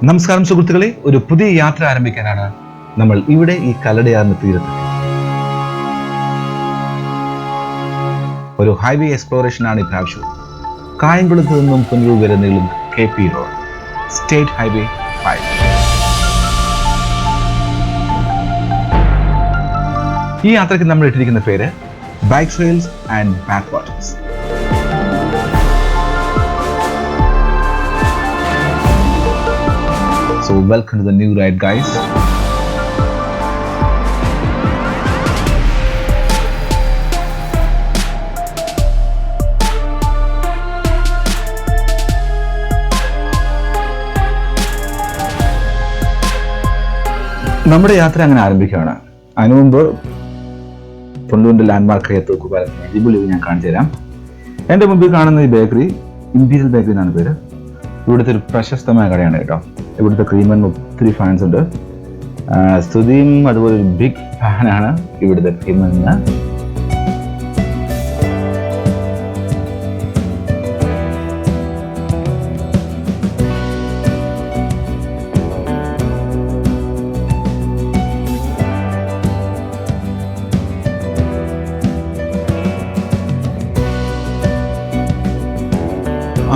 നമസ്കാരം സുഹൃത്തുക്കളെ, ഒരു പുതിയ യാത്ര ആരംഭിക്കാനാണ് നമ്മൾ ഇവിടെ ഈ കല്ലടയാറിന് തീരത്ത്. ഒരു ഹൈവേ എക്സ്പ്ലോറേഷൻ ആണ് ഇപ്രാവശ്യം. കായംകുളത്ത് നിന്നും പുനലൂർ വരെ നീളുന്ന KP റോഡ്, സ്റ്റേറ്റ് ഹൈവേ 5. ഈ യാത്രയ്ക്ക് നമ്മൾ ഇട്ടിരിക്കുന്ന പേര് bike trails and back waters. So welcome to the new ride, guys. നമ്മുടെ യാത്ര അങ്ങനെ ആരംഭിക്കുകയാണ്. അതിനു മുമ്പ് പൊണ്ടൂരിന്റെ ലാൻഡ്മാർക്കായ തൂക്കുപാലത്തിന് അടിപൊളി ഞാൻ കാണിച്ചു തരാം. എൻ്റെ മുമ്പിൽ കാണുന്ന ഈ ബേക്കറി ഇമ്പീരിയൽ ബേക്കറി എന്നാണ് പേര്. ഇവിടുത്തെ ഒരു പ്രശസ്തമായ കടയാണ് കേട്ടോ. ഇവിടുത്തെ ക്രീമറിന് ഒത്തിരി ഫാൻസ് ഉണ്ട്. സ്തുതിയും അതുപോലെ ഒരു ബിഗ് ഫാനാണ് ഇവിടുത്തെ ക്രീമറിന്.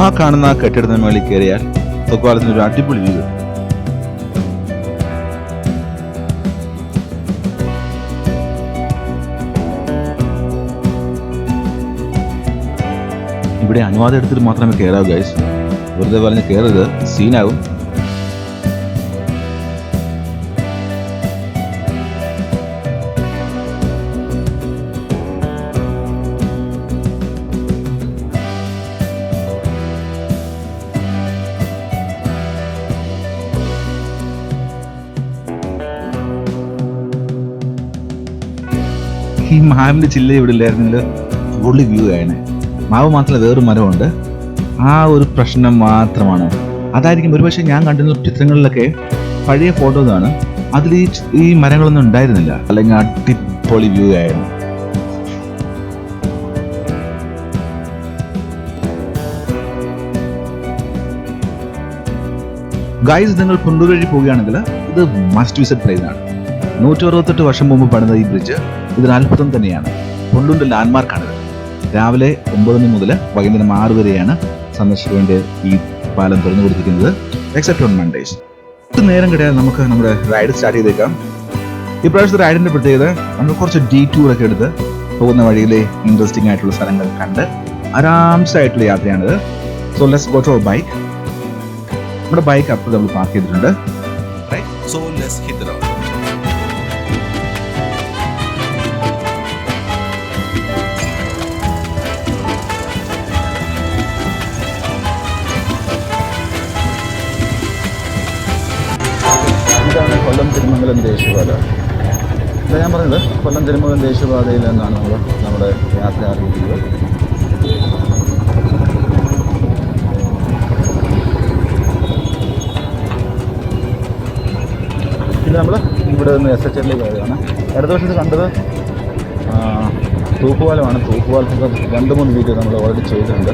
ആ കാണുന്ന കെട്ടിടത്തിന് മുകളിൽ കയറിയാൽ തൂക്കുപാലത്തിന് ഒരു അടിപൊളി വ്യൂ കിട്ടും. ഇവിടെ അനുവാദം എടുത്തിട്ട് മാത്രമേ കയറാവൂ ഗൈസ്. വെറുതെ പറഞ്ഞ് കയറരുത്, സീനാവും. ഈ മാവിന്റെ ചില്ല ഇവിടെ ഇല്ലായിരുന്നെങ്കിൽ ഫുള്ളി വ്യൂ ആയനെ. മാവ് മാത്രമല്ല, വേറൊരു മരമുണ്ട്. ആ ഒരു പ്രശ്നം മാത്രമാണ്. അതായിരിക്കും ഒരുപക്ഷെ ഞാൻ കണ്ടിരുന്ന ചിത്രങ്ങളിലൊക്കെ പഴയ ഫോട്ടോസാണ്. അതിൽ ഈ മരങ്ങളൊന്നും ഉണ്ടായിരുന്നില്ല, അല്ലെങ്കിൽ അടിപൊളി വ്യൂ ആയിരുന്നു. ഗൈസ്, നിങ്ങൾ പൊണ്ടൂർ വഴി പോവുകയാണെങ്കിൽ ഇത് മസ്റ്റ് വിസിറ്റ് പ്ലേസ് ആണ്. 168 വർഷം മുമ്പ് പണിത ഈ ബ്രിഡ്ജ് ഇതൊരു അത്ഭുതം തന്നെയാണ്. പൊണ്ടൂരിന്റെ ലാൻഡ്മാർക്കാണിത്. രാവിലെ 9 മുതൽ വൈകുന്നേരം 6 വരെയാണ് സന്ദർശകർക്ക് വേണ്ടി ഈ പാലം തുറന്നു കൊടുത്തിരിക്കുന്നത്, എക്സെപ്റ്റ് ഓൺ മൺഡേസ്. നേരം കിട്ടിയാൽ നമുക്ക് നമ്മുടെ റൈഡ് സ്റ്റാർട്ട് ചെയ്തേക്കാം. ഇപ്രാവശ്യത്തെ റൈഡിന്റെ പ്രത്യേകത, നമ്മൾ കുറച്ച് ഡീറ്റൂറൊക്കെ എടുത്ത് പോകുന്ന വഴിയിലെ ഇൻട്രസ്റ്റിംഗ് ആയിട്ടുള്ള സ്ഥലങ്ങൾ കണ്ട് ആരാംസായിട്ടുള്ള യാത്രയാണിത്. So let's go to bike. നമ്മുടെ ബൈക്ക് അപ്പോൾ നമ്മൾ പാർക്ക് ചെയ്തിട്ടുണ്ട്. So let's hit the road. ഇതാണ് കൊല്ലം തിരുമംഗലം ദേശീയപാത. ഇതാ ഞാൻ പറഞ്ഞത്, കൊല്ലം തിരുമംഗലം ദേശീയപാതയിൽ നിന്നാണ് നമ്മൾ നമ്മുടെ യാത്ര ആരംഭിക്കുന്നത്. പിന്നെ നമ്മൾ ഇവിടെ നിന്ന് SHL കയറുകയാണ്. അടുത്ത വർഷത്ത് കണ്ടത് തൂക്കുപാലമാണ്. തൂക്കുപാലത്തിൻ്റെ 2-3 വീഡിയോ നമ്മൾ ഓൾറെഡി ചെയ്തിട്ടുണ്ട്.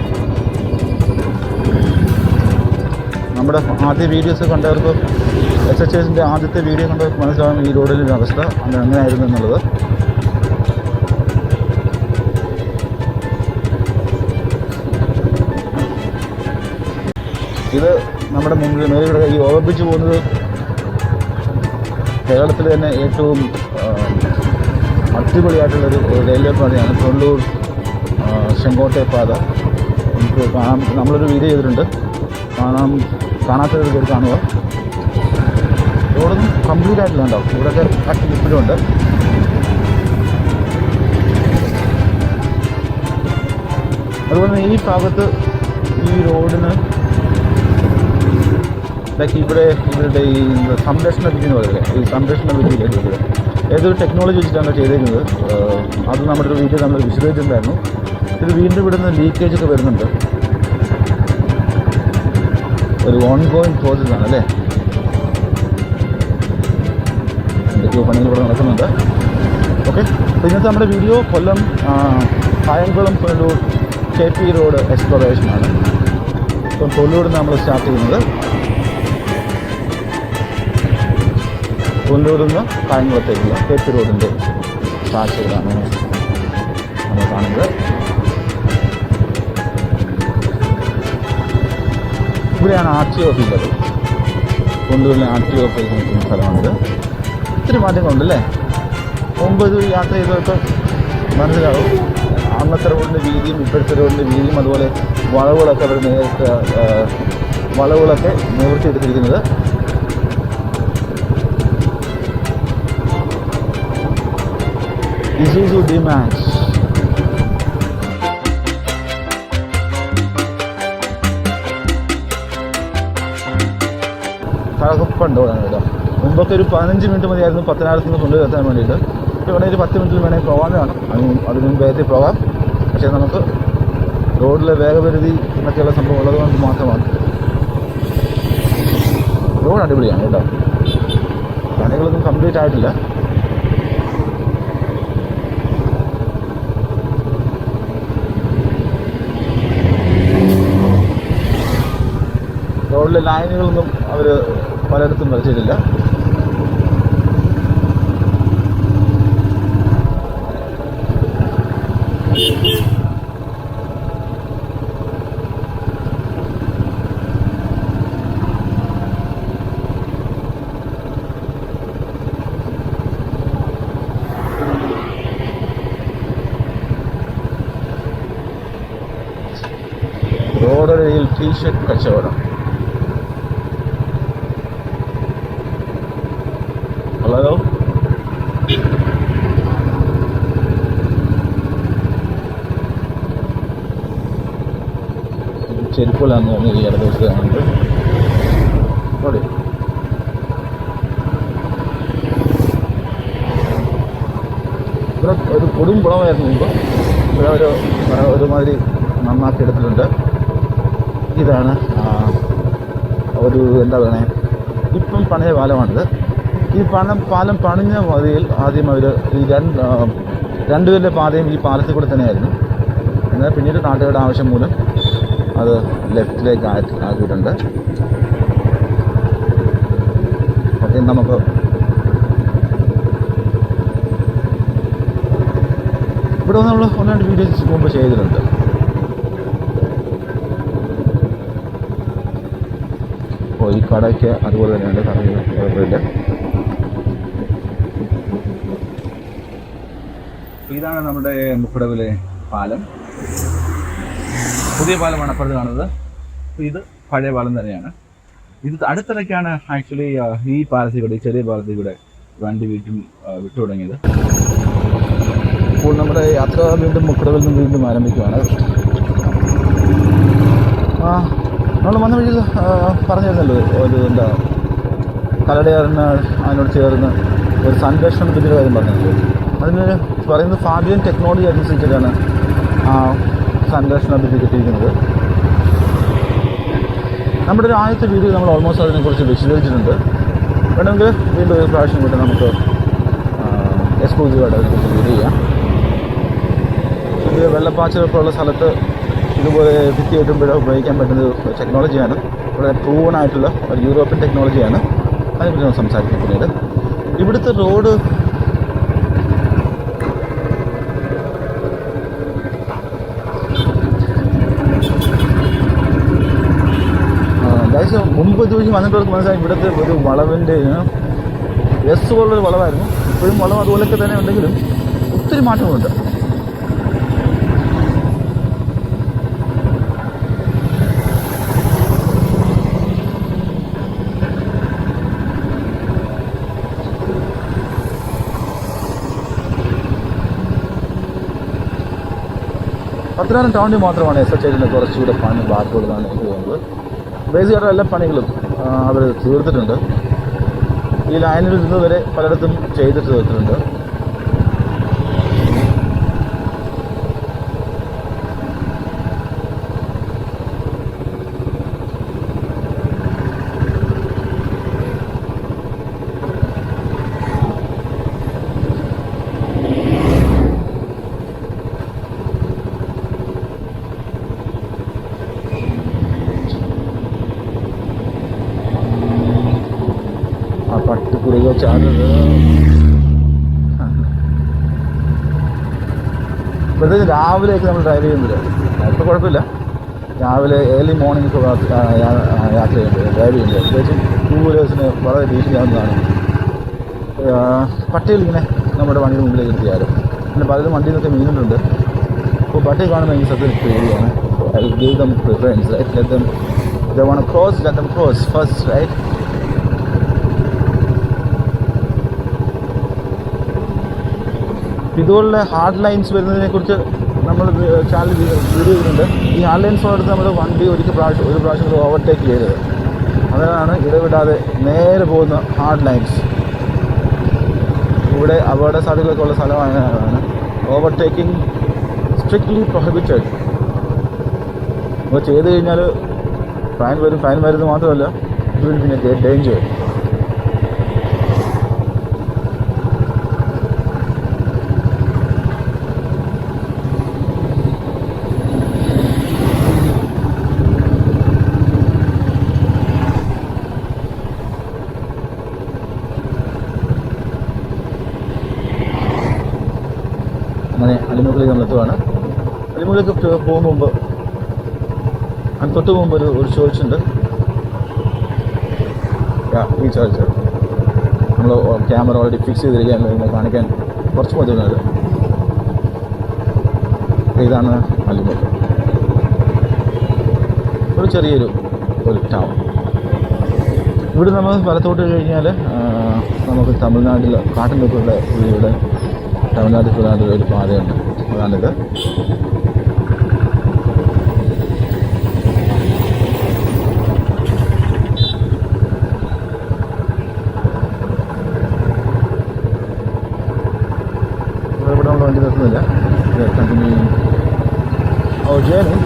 നമ്മുടെ ആദ്യ വീഡിയോസ് കണ്ടവർക്ക് SHLന്റെ ആദ്യത്തെ വീഡിയോ കണ്ട് മനസ്സിലാകും ഈ റോഡിൻ്റെ അവസ്ഥ അത് എങ്ങനെയായിരുന്നു എന്നുള്ളത്. ഇത് നമ്മുടെ മുമ്പിൽ മേലെ ഈ ഓവർബ്രിഡ്ജ് പോകുന്നത് കേരളത്തിൽ തന്നെ ഏറ്റവും അടിപൊളിയായിട്ടുള്ളൊരു റെയിൽവേ പാതയാണ്. പൊണ്ടൂർ ചെങ്കോട്ടെ പാത. നമുക്ക് കാണാം, നമ്മളൊരു വീഡിയോ ചെയ്തിട്ടുണ്ട്, കാണാത്തവർ കാണുക. റോഡൊന്നും കംപ്ലീറ്റ് ആയിട്ടില്ല, ഉണ്ടാവും ഇവിടെയൊക്കെ കട്ടി ഇപ്പോഴുണ്ട്. അതുപോലെ തന്നെ ഈ ഭാഗത്ത് ഈ റോഡിന് ഇവരുടെ ഈ സംരക്ഷണ വിധി എന്ന് പറയുന്നത്, ഈ സംരക്ഷണ വിധിയിലേക്ക് ഏതൊരു ടെക്നോളജി വെച്ചിട്ടാണ് ചെയ്തേക്കുന്നത്. അത് നമ്മുടെ ഒരു വീഡിയോ നമ്മൾ വിശദീകരിച്ചിട്ടുണ്ടായിരുന്നു. ഇത് വീണ്ടും ഇവിടുന്ന് ലീക്കേജൊക്കെ വരുന്നുണ്ട്. ഒരു ഓൺഗോയിങ് പ്രോസസ്സാണ് അല്ലേ. എന്തൊക്കെയോ പണികൾ ഇവിടെ നടക്കുന്നുണ്ട്. ഓക്കെ, അപ്പോൾ ഇന്നത്തെ നമ്മുടെ വീഡിയോ കൊല്ലം കായംകുളം പുനലൂർ KP റോഡ് എക്സ്പ്ലോറേഷനാണ്. ഇപ്പം കൊല്ലൂരിൽ നമ്മൾ സ്റ്റാർട്ട് ചെയ്യുന്നത്. പുനലൂരിൽ നിന്ന് കായംകുളത്തേക്കുള്ള കെ.പി. റോഡിൻ്റെ കാഴ്ചകളാണ് നമ്മൾ കാണുന്നത്. ഇവിടെയാണ് RTO ഓഫീസത്. പുനലൂരിലെ RTO ഓഫീസ് നിൽക്കുന്ന സ്ഥലമാണിത്. ഒത്തിരി മാറ്റങ്ങളുണ്ടല്ലേ. മുമ്പ് ഇത് യാത്ര ചെയ്തതൊക്കെ മനസ്സിലാവും. അന്നത്തെ റോഡിൻ്റെ വീതിയും ഇപ്പോഴത്തെ റോഡിൻ്റെ വീതിയും അതുപോലെ വളവുകളൊക്കെ അവർ വളവുകളൊക്കെ നിവർത്തിയെടുത്തിരിക്കുന്നത്. ഇസൂസു D-Max തകപ്പുണ്ടോ കേട്ടോ. മുമ്പൊക്കെ ഒരു 15 മിനിറ്റ് മതിയായിരുന്നു പത്തനാപുരത്ത് നിന്ന് കൊണ്ടുവരാൻ വേണ്ടിയിട്ട്. ഇപ്പോൾ വേണമെങ്കിൽ ഒരു 10 മിനിറ്റിൽ വേണമെങ്കിൽ പോകാവുന്നതാണ്. അതിന് മുമ്പ് വേഗത്തിൽ പോകാം. പക്ഷേ നമുക്ക് റോഡിലെ വേഗപരിധി എന്നൊക്കെയുള്ള സംഭവം ഉള്ളതുകൊണ്ട് മാത്രമാണ്. റോഡ് അടിപൊളിയാണ് കേട്ടോ. പണികളൊന്നും കംപ്ലീറ്റ് ആയിട്ടില്ല. റോഡിലെ ലൈനുകളൊന്നും അവർ പലയിടത്തും വരച്ചിട്ടില്ല. റോഡരികിൽ ടീഷർട്ട് കച്ചവടം. ഹലോ, ചെരുപ്പുകളാന്ന് തോന്നുന്നു ഈ ഇടതുവശത്ത് കാണുന്നത്. ഓടി ഇവിടെ ഒരു കൊടും കുളമായിരുന്നു മുമ്പ്. ഇവിടെ ഒരുമാതിരി നന്നാക്കി എടുത്തിട്ടുണ്ട്. ഇതാണ് ഒരു എന്താ പറയണേ, ഇപ്പം പണിയ പാലമാണിത്. ഈ പാലം പണിഞ്ഞ മതിയിൽ ആദ്യം അവർ ഈ രണ്ടുപേരുടെ പാതയും ഈ പാലത്തിൽ കൂടെ തന്നെയായിരുന്നു. എന്നാൽ പിന്നീട് നാട്ടുകാരുടെ ആവശ്യം മൂലം അത് ലെഫ്റ്റിലേക്ക് ആക്കിയിട്ടുണ്ട്. ഓക്കെ, നമുക്ക് ഇവിടെ നമ്മൾ 1-2 വീഡിയോസ് മുമ്പ് ചെയ്തിട്ടുണ്ട്. ഈ കടയ്ക്ക് അതുപോലെ തന്നെയുണ്ട്. കടയിൽ കുഴപ്പമില്ല. ഇതാണ് നമ്മുടെ മുക്കടവിലെ പാലം. പുതിയ പാലമാണ് അപ്പുറത്ത് കാണുന്നത്. ഇത് പഴയ പാലം തന്നെയാണ്. ഇത് അടുത്തിടയ്ക്കാണ് ആക്ച്വലി ഈ പാലത്തിൽ കൂടെ, ഈ ചെറിയ പാലത്തിൽ കൂടെ വണ്ടി വിട്ടു തുടങ്ങിയത്. ഇപ്പോൾ നമ്മുടെ യാത്ര വീണ്ടും മുക്കടവിൽ നിന്ന് വീണ്ടും ആരംഭിക്കുകയാണ്. നമ്മൾ വന്ന വഴിയിൽ പറഞ്ഞിരുന്നല്ലോ ഒരു എന്താ കലടയാറിന് അതിനോട് ചേർന്ന് ഒരു സംരക്ഷണ ബ്രിഡ്ജിൻ്റെ കാര്യം പറഞ്ഞിട്ടുണ്ട്. അതിന് പറയുന്നത് ഫാബിയൻ ടെക്നോളജി അനുസരിച്ചിട്ടാണ് ആ സംരക്ഷണ ബ്രിഡ്ജ് കിട്ടിയിരിക്കുന്നത്. നമ്മുടെ ഒരു ആദ്യത്തെ വീഡിയോ നമ്മൾ ഓൾമോസ്റ്റ് അതിനെക്കുറിച്ച് വിശദീകരിച്ചിട്ടുണ്ട്. വേണമെങ്കിൽ വീണ്ടും ഒരു പ്രാവശ്യം കൂടെ നമുക്ക് എക്സ്ക്ലൂസീവായിട്ട് അതിനെക്കുറിച്ച് വീഡിയോ ചെയ്യാം. ഇത് വെള്ളപ്പാച്ചിലൊക്കെയുള്ള സ്ഥലത്ത് ഇതുപോലെ ഭിത്തി കെട്ടുമ്പോൾ ഉപയോഗിക്കാൻ പറ്റുന്ന ഒരു ടെക്നോളജിയാണ്. വളരെ പ്രൂവൺ ആയിട്ടുള്ള ഒരു യൂറോപ്യൻ ടെക്നോളജിയാണ്. അതിനെക്കുറിച്ച് നമ്മൾ സംസാരിക്കും പിന്നീട്. ഇവിടുത്തെ റോഡ് മുമ്പ് ചോദിച്ച് വന്നിട്ടവർക്ക് മനസ്സിലായി ഇവിടുത്തെ ഒരു വളവിൻ്റെ എസ് പോലുള്ളൊരു വളവായിരുന്നു. ഇപ്പോഴും വളം അതുപോലെയൊക്കെ തന്നെ ഉണ്ടെങ്കിലും ഒത്തിരി മാറ്റങ്ങളുണ്ട്. പത്തനാപുരം ടൗണിൽ മാത്രമാണ് SHIൻ്റെ കുറച്ചുകൂടെ പണി ബാക്കിയുള്ളതാണ് എനിക്ക് തോന്നുന്നത്. ബേസിക്കായിട്ടുള്ള എല്ലാ പണികളും അവർ തീർത്തിട്ടുണ്ട്. ഈ ലൈനിൽ നിന്ന് വരെ പലയിടത്തും ചെയ്തിട്ട് തീർത്തിട്ടുണ്ട്. പട്ടിക്കുരുക ചാടുന്നത്. ഇപ്പോഴത്തേക്ക് രാവിലെയൊക്കെ നമ്മൾ ഡ്രൈവ് ചെയ്യുന്നത് ഇപ്പോൾ കുഴപ്പമില്ല. രാവിലെ ഏർലി മോർണിംഗ് യാത്ര ചെയ്യുമ്പോൾ ഡ്രൈവ് ചെയ്യുമ്പോൾ പ്രത്യേകിച്ചും 2 വീലേഴ്സിന് വളരെ ഭീഷണിയാവുന്നതാണ്. പട്ടികളിങ്ങനെ നമ്മുടെ വണ്ടിയുടെ മുമ്പിലേക്ക് എത്തിയാലും പിന്നെ പലരും വണ്ടിയിൽ നിന്നൊക്കെ വീണിട്ടുണ്ട്. അപ്പോൾ പട്ടി കാണുമ്പോൾ എനിക്ക് സത്യം പേടിയാണ്. I will give them preference, right? Let them, they want to cross, let them cross first, right? ഇതുപോലുള്ള ഹാർഡ് ലൈൻസ് വരുന്നതിനെക്കുറിച്ച് നമ്മൾ ചാനൽ വീഡിയോ ചെയ്യുന്നുണ്ട്. ഈ ഹാർഡ് ലൈൻസ് അടുത്ത് നമ്മൾ വണ്ടി ഒരു പ്രാവശ്യം ഓവർടേക്ക് ചെയ്തത്. അതാണ് ഇടവിടാതെ നേരെ പോകുന്ന ഹാർഡ് ലൈൻസ്. ഇവിടെ അപകട സാധ്യതകളൊക്കെ ഉള്ള സ്ഥലമാണ്. Overtaking strictly prohibited. അപ്പോൾ ചെയ്ത് കഴിഞ്ഞാൽ ഫൈൻ വരുന്നത് മാത്രമല്ല, it will be A danger. അങ്ങനെ അലിമുകളിലേക്ക് നമ്മൾ എത്തുകയാണ്. അലിമുകളിലേക്ക് പോകും മുമ്പ് തൊട്ട് മുമ്പ് ഒരു ചോദിച്ചിട്ടുണ്ട്. ഈ ചർച്ച നമ്മൾ ക്യാമറ ഓൾറെഡി ഫിക്സ് ചെയ്തിരിക്കുകയാണ്. നിങ്ങളെ കാണിക്കാൻ കുറച്ച് മതിയുള്ളത്. ഇതാണ് അലിമുൾ, ഒരു ചെറിയൊരു ടൗൺ. ഇവിടെ നമ്മൾ വലത്തോട്ട് കഴിഞ്ഞാൽ നമുക്ക് തമിഴ്നാട്ടിൽ കാട്ടിലൊക്കെയുള്ള ഇവിടെ തമിഴ്നാട്ടിൽ ഒരു പാതയുണ്ട്. അതാണിത്. ഇവിടെ നമ്മൾ വണ്ടി നിർത്തുന്നില്ല. Continue our journey.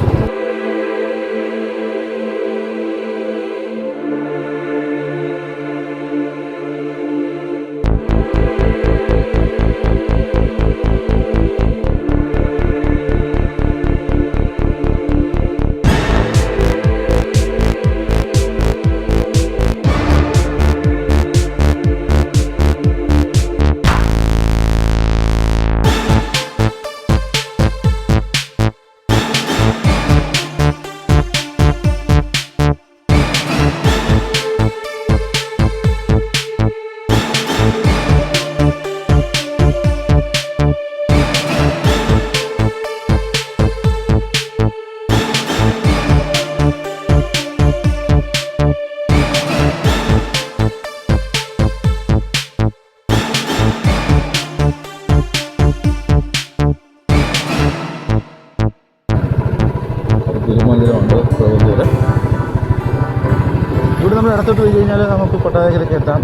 തിരുമന്ദിരമുണ്ട് പ്രകൃതിയുടെ. ഇവിടെ നമ്മൾ ഇടത്തോട്ട് പോയി കഴിഞ്ഞാൽ നമുക്ക് കൊട്ടാരക്കരയ്ക്ക് എത്താൻ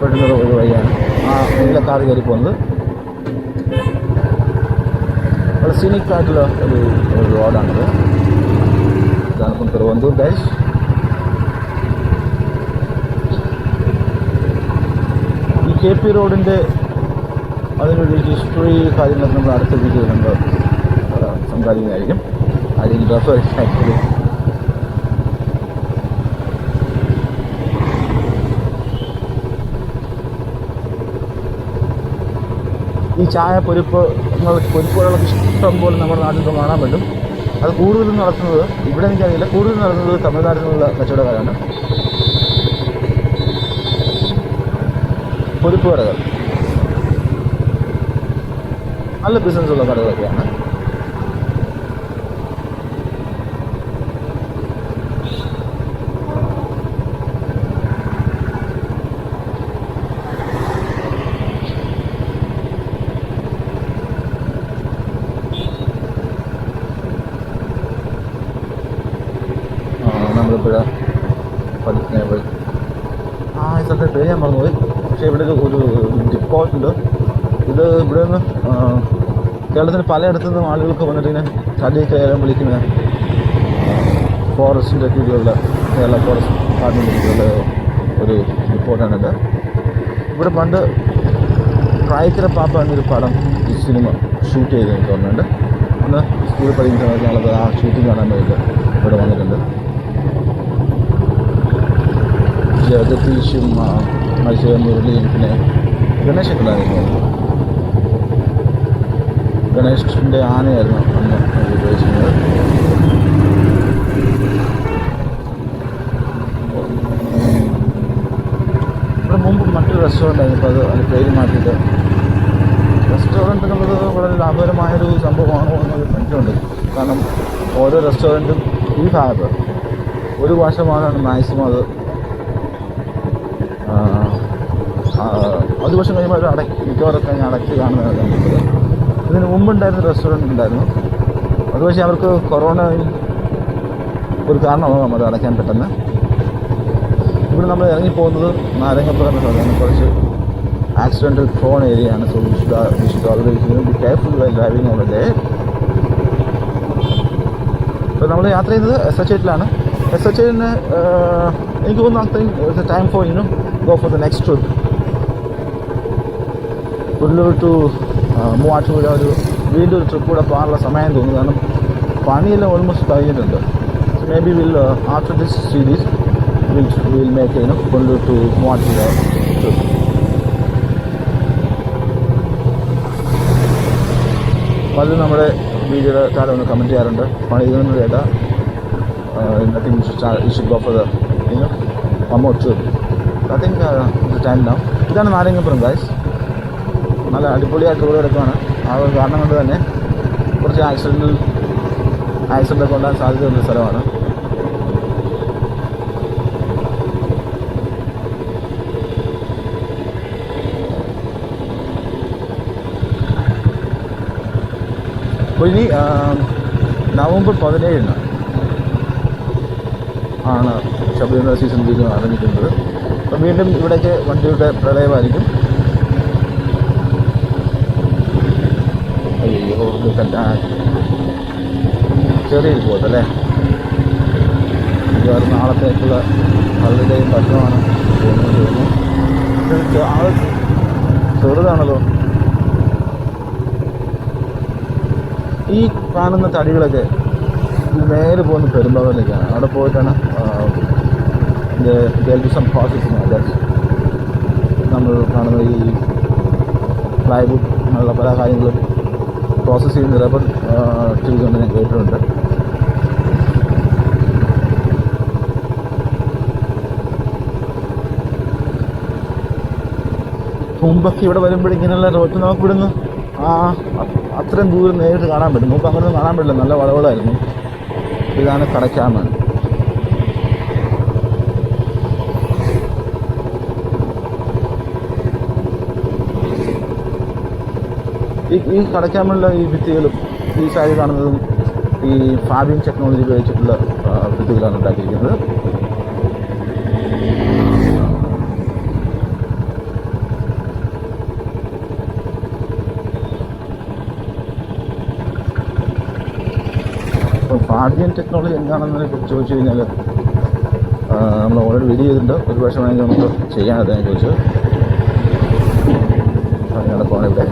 പറ്റുന്ന ഒരു വഴിയാണ്. ആ നീല കാർ കയറി പോകുന്നത് വളരെ സീനിക് ആയിട്ടുള്ള ഒരു റോഡാണിത്. ഇതാണ് ഇപ്പം തിരുവനന്തപുരം ഡാഷ്. ഈ KP റോഡിൻ്റെ അതിനൊരു ഹിസ്റ്ററി കാര്യങ്ങളൊക്കെ നമ്മൾ അടുത്ത വീഡിയോയിൽ നമ്മൾ സംസാരിക്കുന്നതായിരിക്കും. അതിന് റെഫർ ആക്ച്വലി ഈ ചായ പൊരിപ്പുകളൊക്കെ ഇഷ്ടം പോലെ നമ്മുടെ നാട്ടിൽ കാണാൻ പറ്റും. അത് കൂടുതലും നടത്തുന്നത് ഇവിടെ എനിക്കറിയില്ല, കൂടുതലും നടത്തുന്നത് തമിഴ്നാട്ടിൽ നിന്നുള്ള കച്ചവടക്കാരാണ്. പൊരിപ്പ് കടകൾ നല്ല ബിസിനസ്സുള്ള കടകളൊക്കെയാണ്. നമ്മളിപ്പോഴ പഠിക്കുന്ന ഈ സ്ഥലത്തെ പേര് ഞാൻ മറന്നുപോയി. പക്ഷേ ഇവിടെ ഒരു ഡിപ്പോട്ടുണ്ട്. ഇത് ഇവിടെ നിന്ന് കേരളത്തിന് പലയിടത്തു നിന്നും ആളുകൾക്ക് വന്നിട്ട് ഇങ്ങനെ കടി കയറാൻ വിളിക്കുന്ന ഫോറസ്റ്റിൻ്റെ കീഴിലുള്ള കേരള ഫോറസ്റ്റ് ഡിപ്പാർട്ട്മെൻറ്റിൻ്റെ കീഴിലുള്ള ഒരു ഡിപ്പോട്ടാണിത്. ഇവിടെ പണ്ട് പ്രായക്കര പാപ്പ എന്നൊരു പടം ഈ സിനിമ ഷൂട്ട് ചെയ്ത് എനിക്ക് തോന്നുന്നുണ്ട്. അന്ന് സ്കൂളിൽ പഠിക്കുന്ന സമയത്ത് ഞങ്ങളത് ആ ഷൂട്ടിങ് കാണാൻ വേണ്ടിയിട്ട് ഇവിടെ വന്നിട്ടുണ്ട്. ജഗദീഷും മത്സ്യ മുരളിയും പിന്നെ ഗണേശൊക്കെ ഉണ്ടായിരുന്നു. ഗണേഷിൻ്റെ ആനയായിരുന്നു അന്ന് ഉപയോഗിച്ചിരുന്നത്. ഇവിടെ മുമ്പ് മറ്റൊരു റെസ്റ്റോറൻ്റ് ആയിരുന്നു. ഇപ്പോൾ അത് പേര് മാറ്റിയിട്ട് റെസ്റ്റോറൻറ്റ് എന്നുള്ളത് വളരെ ലാഭകരമായൊരു സംഭവമാണോ എന്നൊരു സംശയമുണ്ട്. കാരണം ഓരോ റെസ്റ്റോറൻറ്റും ഈ ഭാഗത്ത് ഒരു വർഷമാണ് മാക്സിമം അത് വർഷം കഴിയുമ്പോൾ അവർ മിക്കവാറൊക്കെ ഞാൻ അടച്ച് കാണുന്നതാണ് കണ്ടിട്ടുള്ളത്. ഇതിന് മുമ്പുണ്ടായിരുന്ന റെസ്റ്റോറൻറ്റ് ഉണ്ടായിരുന്നു. അത് പക്ഷേ അവർക്ക് കൊറോണ ഒരു കാരണമാകാം അത് അടയ്ക്കാൻ പെട്ടെന്ന്. ഇവിടെ നമ്മൾ ഇറങ്ങിപ്പോകുന്നത് നാരങ്ങപ്പുറം എന്ന സ്ഥലമാണ്. കുറച്ച് ആക്സിഡൻ്റൽ പ്രോൺ ഏരിയയാണ്. So we should always be careful while driving over there. ഇപ്പോൾ നമ്മൾ യാത്ര ചെയ്യുന്നത് SH8-ലാണ്. SH8-ന് എനിക്ക് തോന്നുന്നു അത്രയും time for go for the next trip. Pullur to Muvattupuzha വീണ്ടും ഒരു ട്രിപ്പ് കൂടെ പോകാനുള്ള സമയം തോന്നുന്നു. കാരണം പണിയെല്ലാം ഓൾമോസ്റ്റ് കഴിഞ്ഞിട്ടുണ്ട്. Maybe will after this series will make Pullur to Muvattupuzha trip. പലരും നമ്മുടെ വീഡിയോയുടെ താഴെ ഒന്ന് കമൻറ്റ് ചെയ്യാറുണ്ട്, പണി ഇതൊന്നും കേട്ടാ nothing you should go for the one more trip. I think it's time now. ഇതാണ് നാരങ്ങപ്പുറം ഗൈസ്. നല്ല അടിപൊളിയായിട്ട് റോഡ് കിടക്കുകയാണ്. ആ ഒരു കാരണം കൊണ്ട് തന്നെ കുറച്ച് ആക്സിഡൻ്റൊക്കെ ഉണ്ടാകാൻ സാധ്യതയുള്ള സ്ഥലമാണ്. അപ്പോൾ ഇനി നവംബർ 17 ആണ് ശബരിമല സീസൺ വീണ്ടും ആരംഭിക്കുന്നത്. അപ്പം വീണ്ടും ഇവിടേക്ക് വണ്ടിയുടെ പ്രളയമായിരിക്കും. അയ്യോ ചെറിയൊരു പോകത്തല്ലേ. മിക്കവാറും നാളത്തേക്കുള്ള പലരുടെയും ഭക്ഷണമാണ് തോന്നുന്നു. ആൾ ചെറുതാണല്ലോ. ഈ കാണുന്ന തടികളൊക്കെ നേരെ പോകുന്ന പെരുമ്പാവൂരിലേക്കാണ്. അവിടെ പോയിട്ടാണ് സം പ്രോസസ്സിങ് നമ്മൾ കാണുന്ന ഈ പ്ലൈവുഡ് എന്നുള്ള പല കാര്യങ്ങളും പ്രോസസ്സ് ചെയ്യുന്ന റബ്ബർ ട്രീസ് കൊണ്ട് ഞാൻ കേട്ടിട്ടുണ്ട്. മുമ്പൊക്കെ ഇവിടെ വരുമ്പോഴിങ്ങനെയുള്ള റോഡ് നമുക്ക് ഇവിടുന്ന് അത്രയും ദൂരം നേരിട്ട് കാണാൻ പറ്റും. മുമ്പ് അങ്ങനെ കാണാൻ പറ്റില്ല, നല്ല വളവുകളായിരുന്നു. ഇതാണ് കടക്കാമൺ. ഈ കടക്കാമണിലെ ഈ ഭിത്തികളും ഈ സൈഡ് കാണുന്നതും ഈ ഫാബിങ് ടെക്നോളജി ഉപയോഗിച്ചിട്ടുള്ള ഭിത്തികളാണ് ഉണ്ടാക്കിയിരിക്കുന്നത്. അപ്പോൾ ഫാബിയൻ ടെക്നോളജി എന്താണെന്നതിനെ കുറിച്ച് ചോദിച്ചു കഴിഞ്ഞാൽ നമ്മൾ ഓൾറെഡി വീഡിയോ ചെയ്തിട്ടുണ്ട്. ഒരു വർഷം വേണമെങ്കിൽ നമുക്ക് ചെയ്യാനത് ഞാൻ ചോദിച്ചത്. നടക്കുവാണ് ഇവിടെ.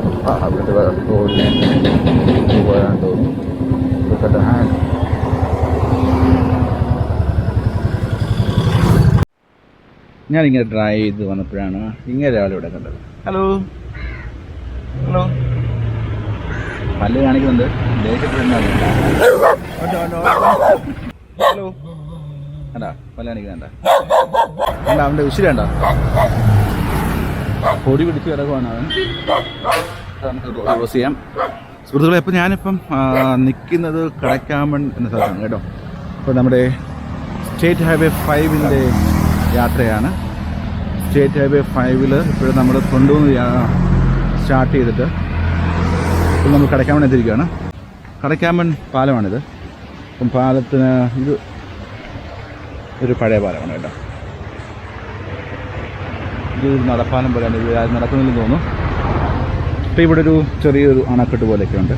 അവിടുത്തെ റോഡിനെ പോകാൻ തോന്നി. ഇതൊക്കെ ഹാൻഡ് ഞാനിങ്ങനെ ഡ്രൈവ് ചെയ്ത് വന്നപ്പോഴാണ് ഇങ്ങനെ രാവിലെ ഇവിടെ കണ്ടത്. ഹലോ ഹലോ പല്ല് കാണിക്കുന്നുണ്ട്. ഹലോ വേണ്ട പല്ല് കാണിക്കുന്നുണ്ട. വേണ്ട അവൻ്റെ ഉശിരി വേണ്ട, പൊടി പിടിച്ച് കിടക്കുവാണ് അവൻ. നമുക്ക് ക്ലോസ് ചെയ്യാം സുഹൃത്തുക്കളെ. അപ്പോൾ ഞാനിപ്പം നിൽക്കുന്നത് കടക്കാമൺ എന്ന സ്ഥലത്താണ് കേട്ടോ. അപ്പോൾ നമ്മുടെ സ്റ്റേറ്റ് ഹൈവേ 5-ൻ്റെ യാത്രയാണ്. സ്റ്റേറ്റ് ഹൈവേ 5-ൽ ഇപ്പോഴും നമ്മൾ കൊണ്ടുവന്ന് സ്റ്റാർട്ട് ചെയ്തിട്ട് ഇപ്പോൾ നമ്മൾ കടക്കാമൺ എത്തിയിരിക്കുകയാണ്. കടക്കാമൺ പാലമാണിത്. അപ്പം പാലത്തിന് ഇത് ഒരു പഴയ പാലമാണ് കേട്ടോ. ഇത് നടപ്പാലം പോലെയാണ്. ഇത് ആരും നടക്കുന്നില്ലെന്ന് തോന്നുന്നു. ഇപ്പോൾ ഇവിടെ ഒരു ചെറിയൊരു അണക്കെട്ട് പോലെയൊക്കെ ഉണ്ട്.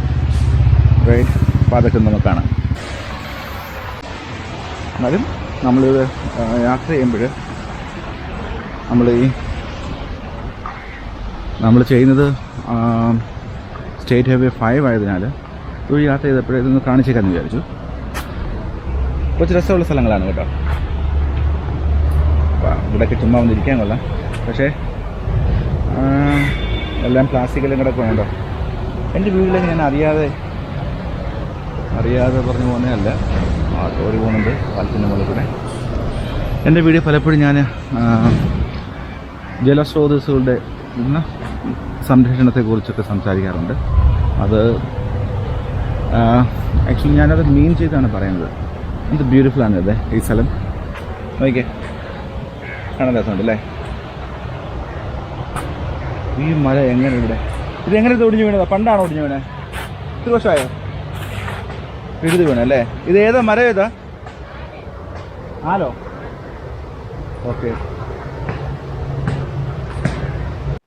റൈറ്റ്, അപ്പോൾ അതൊക്കെ നമുക്ക് കാണാം. എന്നാലും നമ്മളിത് യാത്ര ചെയ്യുമ്പോൾ നമ്മൾ ചെയ്യുന്നത് സ്റ്റേറ്റ് ഹൈവേ 5 ആയതിനാൽ ഒരു യാത്ര ചെയ്തപ്പോഴേ ഇതൊന്ന് കാണിച്ചേക്കാമെന്ന് വിചാരിച്ചു. കുറച്ച് രസമുള്ള സ്ഥലങ്ങളാണ് കേട്ടോ. ഇവിടെയൊക്കെ ചുമ്മാ വന്നിരിക്കാൻ കൊള്ളാം. പക്ഷേ എല്ലാം പ്ലാസ്റ്റിക്കെല്ലാം കിടക്കുന്നുണ്ടോ. എൻ്റെ വീട്ടിലേക്ക് ഞാൻ അറിയാതെ പറഞ്ഞു പോകുന്നതല്ല. തോടി പോകുന്നുണ്ട് പാലത്തിൻ്റെ മുകളിൽ കൂടെ. എൻ്റെ വീഡിയോ പലപ്പോഴും ഞാൻ ജലസ്രോതസ്സുകളുടെ സംരക്ഷണത്തെക്കുറിച്ചൊക്കെ സംസാരിക്കാറുണ്ട്. അത് ആക്ച്വലി ഞാനത് മീൻ ചെയ്താണ് പറയുന്നത്. എന്ത് ബ്യൂട്ടിഫുൾ ആണ് അതെ ഈ സ്ഥലം. നോക്കിക്കേ, കാണാൻ രസമുണ്ട് അല്ലേ. ഈ മല എങ്ങനെ ഇതെങ്ങനെ ഇത് ഒടിഞ്ഞു വീണതാ? പണ്ടാണോ ഒടിഞ്ഞു വീണേ? ഇത്ര വർഷമായോ എഴുതി വീണല്ലേ? ഇത് ഏതാ മരം? ഏതാ? ആലോ? ഓക്കെ.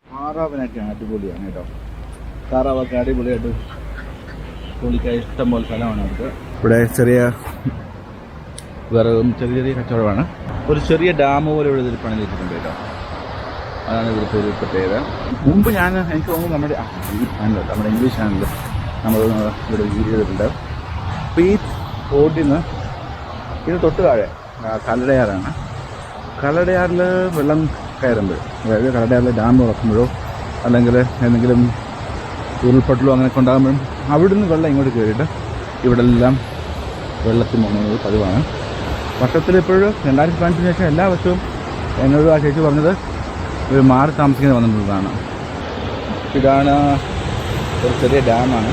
താറാവിനൊക്കെ അടിപൊളിയാണ് കേട്ടോ. താറാവൊക്കെ അടിപൊളിയായിട്ട് പുള്ളിക്ക് ഇഷ്ടം പോലെ സ്ഥലമാണ് അവർക്ക്. ഇവിടെ ചെറിയ ചെറിയ കച്ചവടമാണ്. ഒരു ചെറിയ ഡാം പോലെ ഇവിടെ ഇതിൽ പണിതിട്ടുണ്ട് കേട്ടോ. അതാണ് ഇവിടുത്തെ ഒരു പ്രത്യേകത. മുമ്പ് എനിക്ക് തോന്നുന്നു നമ്മുടെ ഇംഗ്ലീഷ് ചാനലിൽ നമ്മൾ ഇവിടെ വീഡിയോ ചെയ്തിട്ടുണ്ട്. അപ്പോൾ ഈ ബോട്ടിൽ നിന്ന് ഇത് തൊട്ട് താഴെ കല്ലടയാറാണ്. കല്ലടയാറിൽ വെള്ളം കയറുമ്പോൾ, അതായത് കല്ലടയാറിൽ ഡാം തുറക്കുമ്പോഴോ അല്ലെങ്കിൽ എന്തെങ്കിലും ഉരുൾപൊട്ടലോ അങ്ങനെയൊക്കെ ഉണ്ടാകുമ്പോഴും അവിടുന്ന് വെള്ളം ഇങ്ങോട്ട് കയറിയിട്ട് ഇവിടെ എല്ലാം വെള്ളത്തിൽ മുങ്ങുന്നത് പതിവാണ്. വർഷത്തിൽ ഇപ്പോഴും 2015 ശേഷം എല്ലാ വർഷവും എന്നോട് ആ ചേച്ചി പറഞ്ഞത് ഒരു മാറി താമസിക്കുന്നത് വന്നിട്ടുള്ളതാണ്. ഇതാണ് ഒരു ചെറിയ ഡാമാണ്.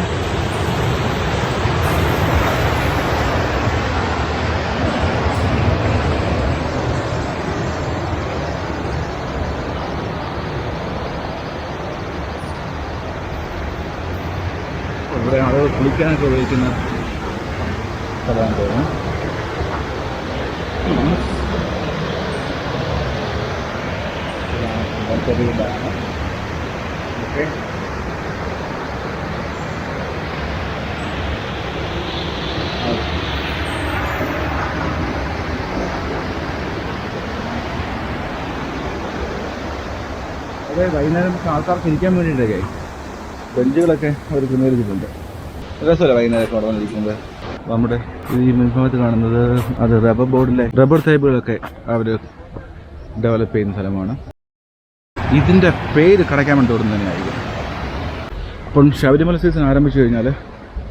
ഇവിടെ ആളുകൾ കുളിക്കാനൊക്കെ ഉപയോഗിക്കുന്ന സ്ഥലമാണെന്ന് തോന്നുന്നു. ചെറിയ ഡാം. ഓക്കെ, അതെ വൈകുന്നേരം ആൾക്കാർക്ക് ഇരിക്കാൻ വേണ്ടിയിട്ടൊക്കെ ബെഞ്ചുകളൊക്കെ അവർ ക്രമീകരിച്ചിട്ടുണ്ട്. രസമല്ല വൈകുന്നേരമൊക്കെ അവിടെ വന്നിരിക്കുന്നത്. നമ്മുടെ ഈ മുൻഭാഗത്ത് കാണുന്നത് അത് റബ്ബർ തൈബുകളൊക്കെ അവർ ഡെവലപ്പ് ചെയ്യുന്ന സ്ഥലമാണ്. ഇതിൻ്റെ പേര് കടയ്ക്കാമൺ തോടും തന്നെയായിരിക്കും. അപ്പം ശബരിമല സീസൺ ആരംഭിച്ചു കഴിഞ്ഞാൽ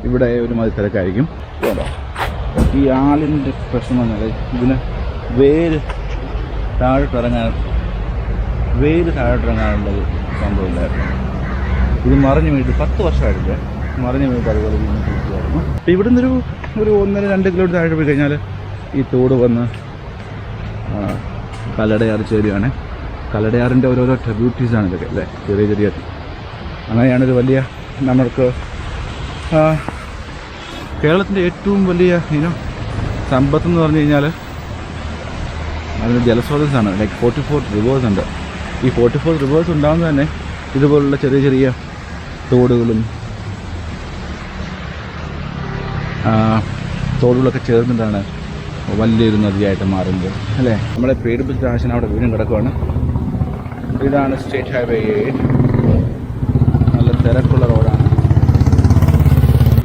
ഇവിടെ ഒരുമാതിരി തിരക്കായിരിക്കും. ഈ ആളിൻ്റെ പ്രശ്നം എന്ന് പറഞ്ഞാൽ ഇതിന് വേര് താഴോട്ടിറങ്ങാനുള്ളൊരു സംഭവമില്ലായിരുന്നു. ഇത് മറിഞ്ഞു വീട്ട് 10 വർഷമായിട്ടില്ല. മറിഞ്ഞു വീട്ട് അതുപോലെ കുളിക്കുമായിരുന്നു. അപ്പം ഇവിടെ നിന്നൊരു 1-2 കിലോമീറ്റർ താഴെ പോയി കഴിഞ്ഞാൽ ഈ തോട് വന്ന് കല്ലടയാർ ചേരുകയാണ്. കല്ലടയാറിൻ്റെ ഓരോരോ ട്രിബ്യൂട്ടീസാണ് ഇതൊക്കെ അല്ലേ, ചെറിയ അങ്ങനെയാണൊരു വലിയ നമ്മൾക്ക് കേരളത്തിൻ്റെ ഏറ്റവും വലിയ സമ്പത്തെന്ന് പറഞ്ഞു കഴിഞ്ഞാൽ അതിന് ജലസ്രോതസ്സാണ്. ലൈക്ക് 44 റിവേഴ്സ് ഉണ്ട്. ഈ 44 റിവേഴ്സ് ഉണ്ടാകുന്നത് തന്നെ ഇതുപോലുള്ള ചെറിയ തോടുകളും തോടുകളൊക്കെ ചേർന്നിട്ടാണ് വലിയൊരു നദിയായിട്ട് മാറുന്നത് അല്ലേ. നമ്മളെ പേടിപ്പിച്ച ആശൻ അവിടെ വീണ്ടും കിടക്കുവാണ്. ഇതാണ് സ്റ്റേറ്റ് ഹൈവേ 8. നല്ല തിരക്കുള്ള റോഡാണ്.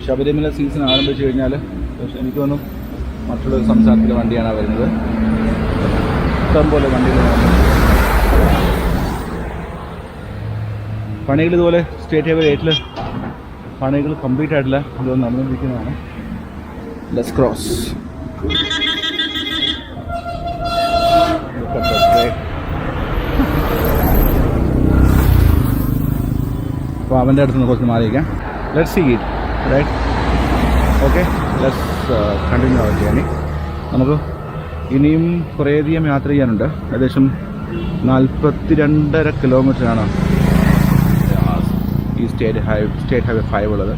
ശബരിമല സീസൺ ആരംഭിച്ചു കഴിഞ്ഞാൽ എനിക്ക് തോന്നുന്നു മറ്റുള്ള സംസ്ഥാനത്തിലെ വണ്ടിയാണ് വരുന്നത്. ഇഷ്ടംപോലെ വണ്ടികൾ പണികൾ ഇതുപോലെ സ്റ്റേറ്റ് ഹൈവേ 8 പണികൾ കംപ്ലീറ്റ് ആയിട്ടില്ല, ഇതൊന്നും നടന്നുകൊണ്ടിരിക്കുന്നതാണ്. Let's cross. അപ്പോൾ അവൻ്റെ അടുത്ത് നിന്ന് കുറച്ച് മാറിയിരിക്കാം. Let's see it right. Okay, let's continue our journey. നമുക്ക് ഇനിയും കുറേയധികം യാത്ര ചെയ്യാനുണ്ട്. ഏകദേശം 42.5 കിലോമീറ്ററാണ് ഈ സ്റ്റേറ്റ് ഹൈവേ 5 ഉള്ളത്.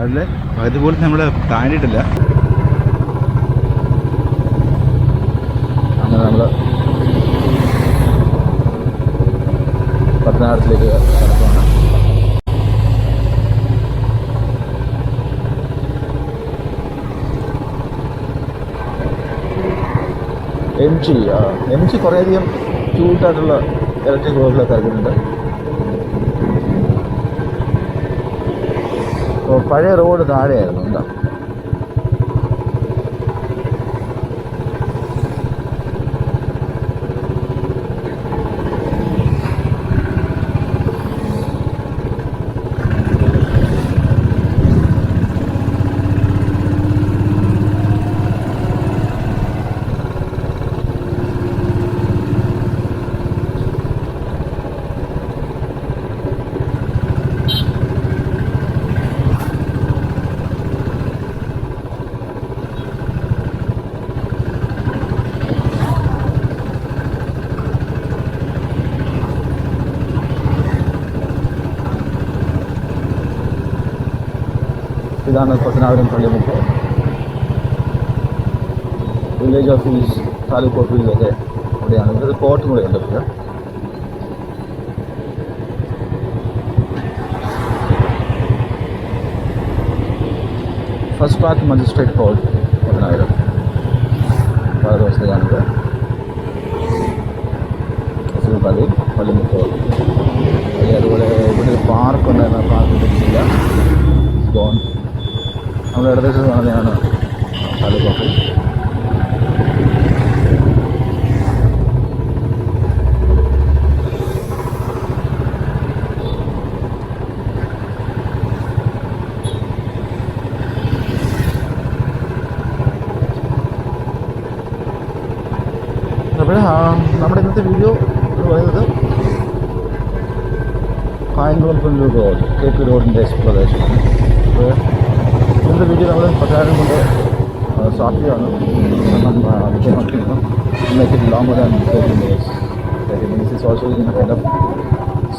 അതിൽ അതുപോലെ നമ്മൾ താണ്ടിയിട്ടില്ല. അങ്ങനെ നമ്മൾ പത്തനാപുരത്തിലേക്ക് കടക്കുകയാണ്. എം ജി കുറേയധികം ക്യൂട്ടായിട്ടുള്ള ഇലക്ട്രിക് റോഡിലൊക്കെ ഇറങ്ങിയിട്ടുണ്ട്. പഴയ റോഡ് താഴെയായിരുന്നു എന്താ. ഇതാണ് പത്തനാപുരം പള്ളിമുക്ക്. വില്ലേജ് ഓഫീസ്, താലൂക്ക് ഓഫീസൊക്കെ ഇവിടെയാണ്. ഇതൊരു കോർട്ടും കൂടെ ഉണ്ട് ഇവിടെ. First part magistrate court Pathanapuram വേറെ ദിവസത്തേക്കാണിത്. പള്ളി പള്ളിമുക്ക് പള്ളി. അതുപോലെ ഇവിടെ ഒരു പാർക്ക് ഉണ്ടായിരുന്നു, ആ പാർക്ക് തിരിച്ചില്ല, ഗോൺ. നമ്മുടെ ഇടദേശത്ത് കാണുന്നതാണ് താലൂക്ക് ഓഫീസ്. അപ്പോൾ നമ്മുടെ ഇന്നത്തെ വീഡിയോ എന്ന് പറയുന്നത് കായംകുളം പുനലൂർ റോഡ്, KP റോഡിൻ്റെ പ്രദേശമാണ്. അപ്പോൾ ഇന്നത്തെ വീഡിയോ നമ്മൾ പത്തനാപുരം കൊണ്ട് സ്റ്റാർട്ട് ചെയ്യുകയാണ്. വിജയമാക്കിയിരുന്നു. Make it longer than 30 minutes. 30 minutes is also in kind of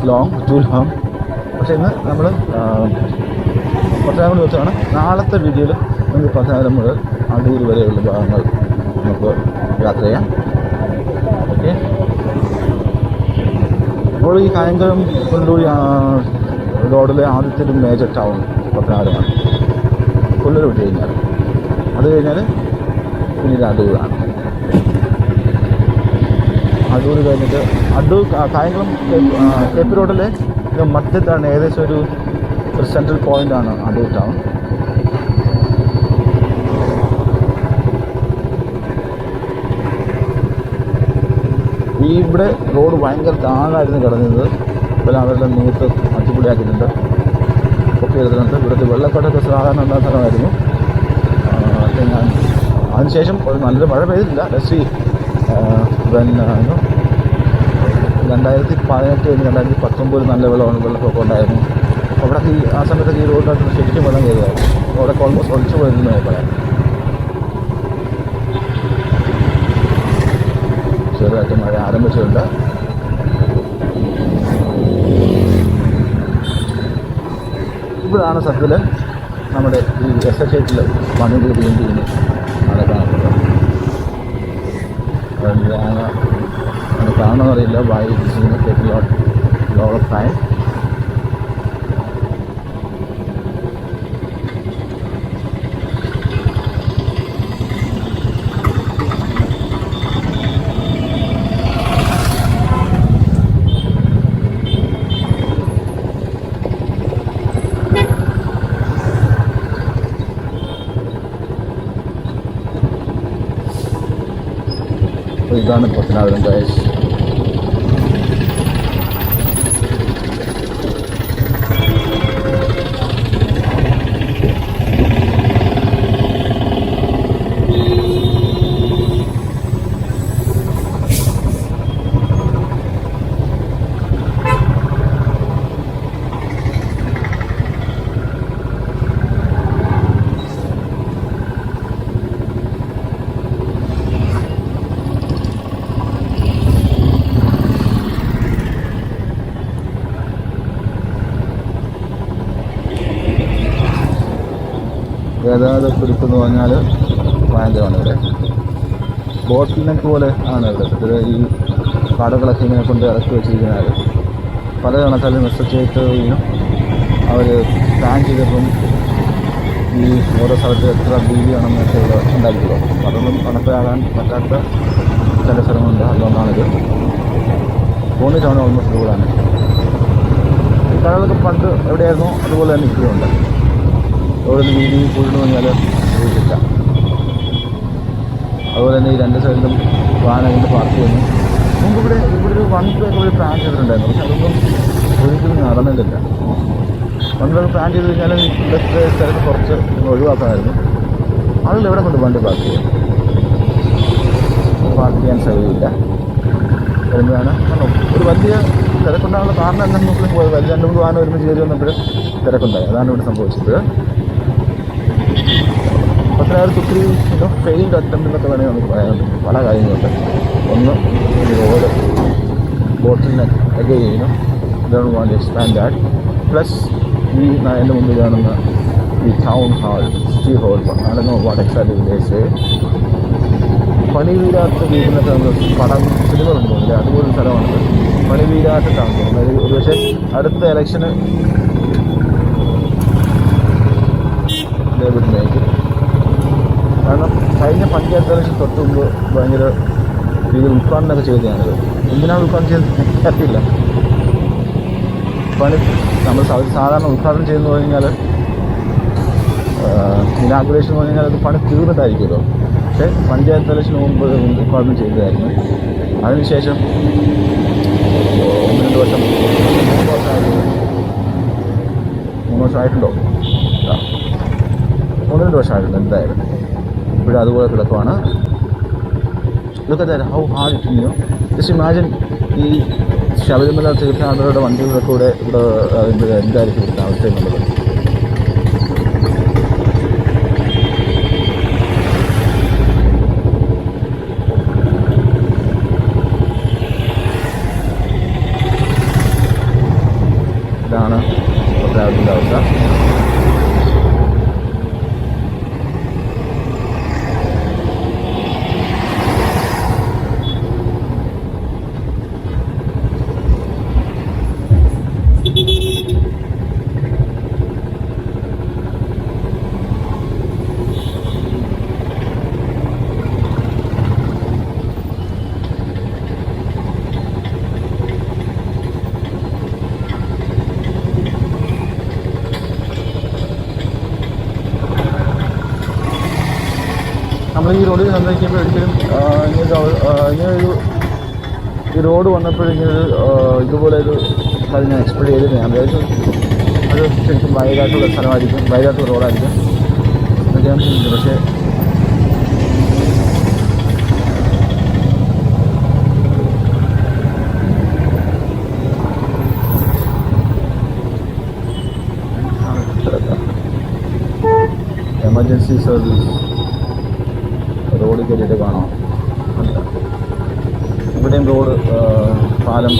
long, too long. പക്ഷേ ഇന്ന് നമ്മൾ പത്തനാപുരം വെച്ചാണ്. നാളത്തെ വീഡിയോയിൽ നമുക്ക് പത്തനാപുരം മുതൽ അടൂർ വരെയുള്ള ഭാഗങ്ങൾ നമുക്ക് യാത്ര ചെയ്യാം. ഓക്കെ, ഇപ്പോൾ ഈ കായംകുളം പുനലൂർ റോഡിലെ ആദ്യത്തെ ഒരു മേജർ ടൗൺ പത്തനാപുരമാണ്. പുനലൂർ വിട്ട് കഴിഞ്ഞാൽ അത് കഴിഞ്ഞാൽ പിന്നീട് അടൂരാണ്. അടൂർ കഴിഞ്ഞിട്ട് കായംകുളം KP റോഡിലെ മധ്യത്താണ്, ഏകദേശം ഒരു സെൻട്രൽ പോയിൻ്റാണ് അടൂർ ടൗൺ. ഇവിടെ റോഡ് ഭയങ്കര താഴായിരുന്നു കിടന്നത്. ഇപ്പോൾ അവരുടെ നൂറ്റ് അടിപൊളിയാക്കിയിട്ടുണ്ട്, ഒക്കെ ചെയ്തിട്ടുണ്ട്. ഇവിടുത്തെ വെള്ളക്കെട്ടൊക്കെ സാധാരണ ഉണ്ടാകുന്ന സ്ഥലമായിരുന്നു. ഞാൻ അതിനുശേഷം ഒരു നല്ലൊരു മഴ പെയ്തിട്ടില്ല. ലസ്സി 2018 2019 നല്ല വെള്ളമൊക്കെ ഉണ്ടായിരുന്നു. അവിടെ ആ സമയത്തൊക്കെ ഈ റോഡിനകത്ത് ശരിക്കും വെള്ളം കയറുമായിരുന്നു. അവിടെ ഓൾമോസ്റ്റ് ഒളിച്ചു പോയിരുന്നു പറയാം. ചെറുതായിട്ട് മഴ ആരംഭിച്ചിട്ടുണ്ട്. ഇവിടാണ് സത്യത്തിൽ നമ്മുടെ ഈ SHL പണികൾ വീണ്ടും നടക്കാനുള്ളത്. അത് കാണണമെന്നറിയില്ല. Why take lot of time. ഇതാണ് പത്തനാപുരം ഗൈസ്. ഗതാഗതക്കുരുക്ക് എന്ന് പറഞ്ഞാൽ ഭയങ്കരമാണ് ഇവിടെ. ബോട്ടിൽ നെക്ക് പോലെ ആണ് ഇവിടെ. ഈ കടകളൊക്കെ ഇങ്ങനെ കൊണ്ട് ഇറക്കി വെച്ചിരിക്കുന്നത് പല കണക്കാലും നിശ്ചയിച്ച് അവർ പ്ലാൻ ചെയ്തപ്പം ഈ ഓരോ സ്ഥലത്ത് എത്ര ബീവി ആണെന്നൊക്കെ ഇവിടെ ഉണ്ടാക്കിയല്ലോ. അപ്പോൾ അതൊന്നും കണക്കാകാൻ പറ്റാത്ത ചില സ്ഥലങ്ങളുണ്ട്. അതുകൊണ്ടാണിത്. പോന്നിട്ടാണ് ഓൾമോസ്റ്റ് കൂടുതലാണ്. ഈ കടകളൊക്കെ പണ്ട് എവിടെയായിരുന്നോ അതുപോലെ തന്നെ ഇപ്പോഴുണ്ട്. അവിടെ നിന്ന് വീതി കൂടുതൽ പറഞ്ഞാൽ കിട്ട. അതുപോലെ തന്നെ ഈ രണ്ട് സൈഡിലും വാഹനങ്ങളുടെ പാർക്ക് ചെയ്യുന്നു. മുമ്പ് ഇവിടെ ഒരു 1 way ഇവിടെ പ്ലാൻ ചെയ്തിട്ടുണ്ടായിരുന്നു. പക്ഷെ അതൊന്നും ഒരിക്കലും നടന്നിട്ടില്ല. 1 way പ്ലാൻ ചെയ്ത് കഴിഞ്ഞാൽ ഇവിടുത്തെ സ്ഥലത്ത് കുറച്ച് ഒഴിവാക്കാമായിരുന്നു. അതിൽ എവിടെ കൊണ്ട് വണ്ടി പാർക്ക് ചെയ്യാം? പാർക്ക് ചെയ്യാൻ കഴിയില്ല. വരുമ്പോഴാണ് ഒരു വലിയ തിരക്കുണ്ടാകാനുള്ള കാരണം എന്താണെന്ന് നോക്കുമ്പോൾ വലിയ 2-3 വാഹനം ഒരുമിച്ച് കയറി വന്നപ്പോൾ തിരക്കുണ്ടായി. അതാണ് ഇവിടെ സംഭവിച്ചത്. പത്തനാപുരത്ത് ഒത്തിരി ഫെയിൽഡ് അറ്റംപ്റ്റ് എന്നൊക്കെ വേണമെങ്കിൽ നമുക്ക് പറയാനുണ്ട്. പല കാര്യങ്ങളുണ്ട്. ഒന്ന് റോഡ് ബോട്ടിലിനെ അഗെയിനും ഇതാണ് വാണ്ട് എക്സ്പാൻഡ് ആഡ്. പ്ലസ് ഈ എൻ്റെ മുമ്പിൽ കാണുന്ന the town hall, city hall. I don't know what exactly they say. പണിവീരാത്ത വീടിനൊക്കെ നമ്മൾ പടം സിനിമ കണ്ടുപോകില്ല, അതുപോലൊരു സ്ഥലമാണത്. പണിവീരാത്ത ടൗൺ. അതായത് ഒരു പക്ഷേ അടുത്ത ഇലക്ഷന് ഡേവിഡിലേക്ക്, കാരണം കഴിഞ്ഞ പഞ്ചായത്ത് ഇലക്ഷൻ തൊട്ട് മുമ്പ് ഭയങ്കര രീതിയിൽ ഉദ്ഘാടനമൊക്കെ ചെയ്തതാണിത്. എന്തിനാണ് ഉദ്ഘാടനം ചെയ്തത് അറിയില്ല. പണി നമ്മൾ സാധാരണ ഉദ്ഘാടനം ചെയ്യുന്നത് പറഞ്ഞാൽ ഇനാഗുറേഷൻ എന്ന് പറഞ്ഞാൽ അത് പണി തീർന്നിട്ടായിരിക്കുമല്ലോ. പക്ഷേ പഞ്ചായത്ത് ഇലക്ഷന് മുമ്പ് ഉദ്ഘാടനം ചെയ്തതായിരുന്നു. അതിനുശേഷം 1-2 വർഷം 3 വർഷമായിട്ടുണ്ടോ, 1-2 വർഷമായിട്ടുണ്ട് എന്തായാലും. ഇവിടെ അതുപോലെ കിടക്കുവാണ്. Look at that, how hard it is. Just imagine ഈ ശബരിമല തീർത്ഥാടകരുടെ വണ്ടികളൊക്കെ ഇവിടെ എന്തായിരിക്കും ഇവിടുത്തെ അവസ്ഥ എന്നുള്ളത്. ഇതാണ് ഇവിടുത്തെ അവസ്ഥ. നമ്മൾ ഈ റോഡിൽ സഞ്ചരിക്കുമ്പോൾ ഒരിക്കലും ഈ റോഡ് വന്നപ്പോഴിങ്ങനെ ഇതുപോലെ ഒരു കാര്യം ഞാൻ എക്സ്പെക്ട് ചെയ്തിട്ട് ഞാൻ വിചാരിച്ചു അത് ശരിക്കും വൈകാട്ടുള്ള സ്ഥലമായിരിക്കും, വൈകാട്ടുള്ള റോഡായിരിക്കും എന്നൊക്കെ ഞാൻ ചിന്തിച്ചു. പക്ഷേ എമർജൻസി സർവീസ് റോഡ് കയറിയിട്ട് കാണാം. ഇവിടെയും റോഡ് പാലം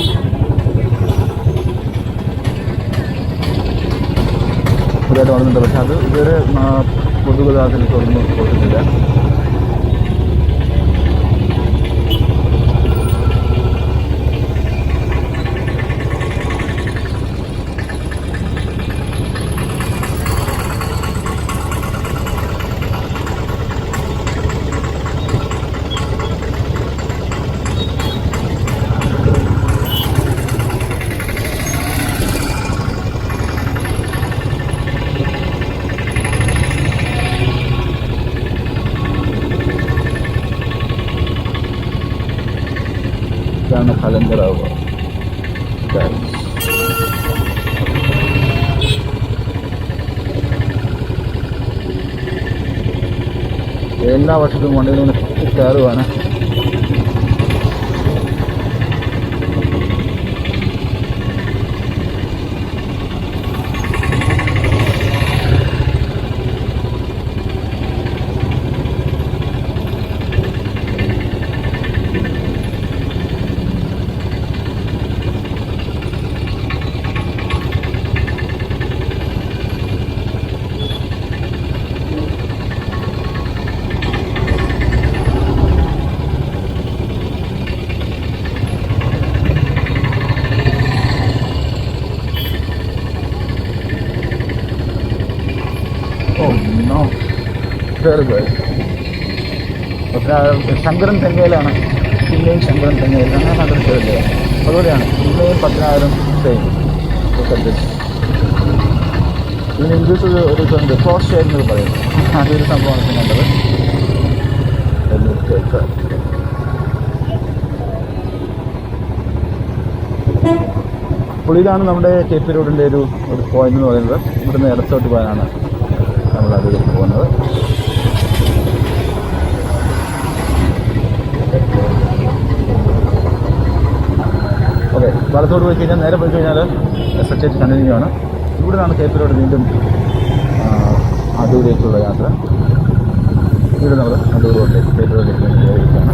പുതിയതായിട്ട് വന്നിട്ടുണ്ട്. പക്ഷെ അത് ഇതുവരെ പൊതുഗതാഗതത്തിന് തുറന്ന് കൊടുത്തിട്ടില്ല. ഇതാണ് കലങ്കറാവുക. എല്ലാ വർഷത്തും വണ്ടിയിൽ നിന്ന് കയറുവാണ്. ശങ്കരൻ തെങ്ങയിലാണ്, പിന്നെയും ശങ്കരൻ തെങ്ങയിൽ അങ്ങനെ ശങ്കരൻ ചെറിയ അതുപോലെയാണ്. പിന്നെയും 10,000 സെയിം. ഇതിന് ഇംഗ്ലീഷ് ഒരു ഇതുണ്ട്, ക്രോസ് ഷെയർ എന്ന് പറയുന്നത്. അതൊരു സംഭവമാണ് കണ്ടത്. പുള്ളിയിലാണ് നമ്മുടെ KP റോഡിൻ്റെ ഒരു പോയിന്റ് എന്ന് പറയുന്നത്. ഇവിടുന്ന് ഇടത്തോട്ട് പോകാനാണ് നമ്മൾ അതിലേക്ക് പോകുന്നത്. ഓക്കെ, വലത്തോട്ട് പോയി കഴിഞ്ഞാൽ നേരെ പോയി കഴിഞ്ഞാൽ SH കണ്ടിന്യൂ ആണ്. ഇവിടെ നിന്നാണ് KP റോഡ് വീണ്ടും അടൂരിലേക്കുള്ള യാത്ര. ഇവിടെ നമ്മൾ അടൂർ റോഡിലേക്ക് KP റോഡിലേക്ക് കയറിയിരിക്കുകയാണ്.